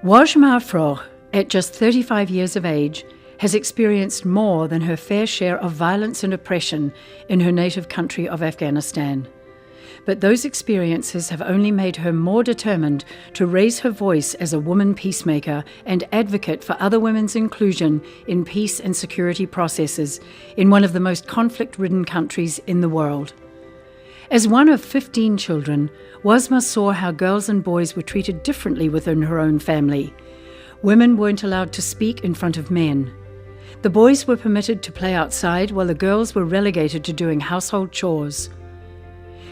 Wazhma Frogh, at just 35 years of age, has experienced more than her fair share of violence and oppression in her native country of Afghanistan. But those experiences have only made her more determined to raise her voice as a woman peacemaker and advocate for other women's inclusion in peace and security processes in one of the most conflict-ridden countries in the world. As one of 15 children, Wazhma saw how girls and boys were treated differently within her own family. Women weren't allowed to speak in front of men. The boys were permitted to play outside while the girls were relegated to doing household chores.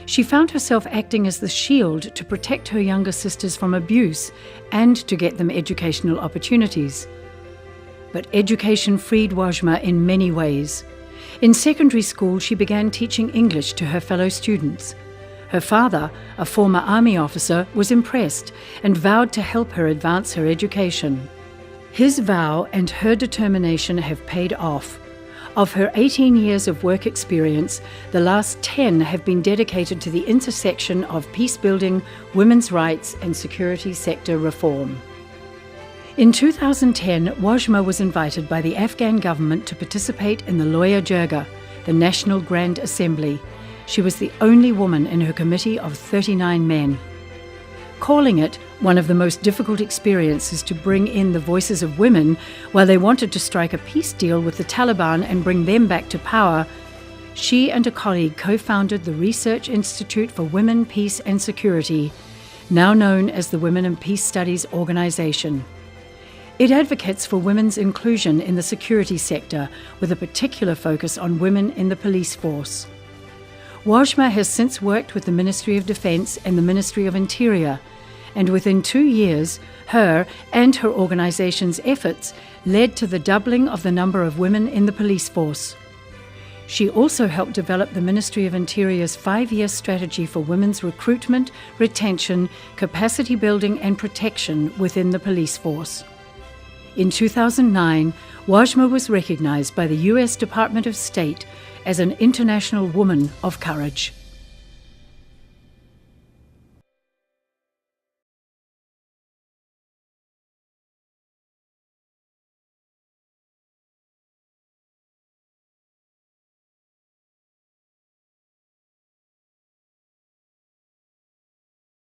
She found herself acting as the shield to protect her younger sisters from abuse and to get them educational opportunities. But education freed Wazhma in many ways. In secondary school, she began teaching English to her fellow students. Her father, a former army officer, was impressed and vowed to help her advance her education. His vow and her determination have paid off. Of her 18 years of work experience, the last 10 have been dedicated to the intersection of peace building, women's rights, and security sector reform. In 2010, Wazhma was invited by the Afghan government to participate in the Loya Jirga, the National Grand Assembly. She was the only woman in her committee of 39 men. Calling it one of the most difficult experiences to bring in the voices of women while they wanted to strike a peace deal with the Taliban and bring them back to power, she and a colleague co-founded the Kroc Institute for Women, Peace and Security, now known as the Women Peace Studies Organization. It advocates for women's inclusion in the security sector, with a particular focus on women in the police force. Wazhma has since worked with the Ministry of Defense and the Ministry of Interior, and within 2 years, her and her organization's efforts led to the doubling of the number of women in the police force. She also helped develop the Ministry of Interior's 5-year strategy for women's recruitment, retention, capacity building and protection within the police force. In 2009, Wazhma was recognized by the US Department of State as an International Woman of Courage.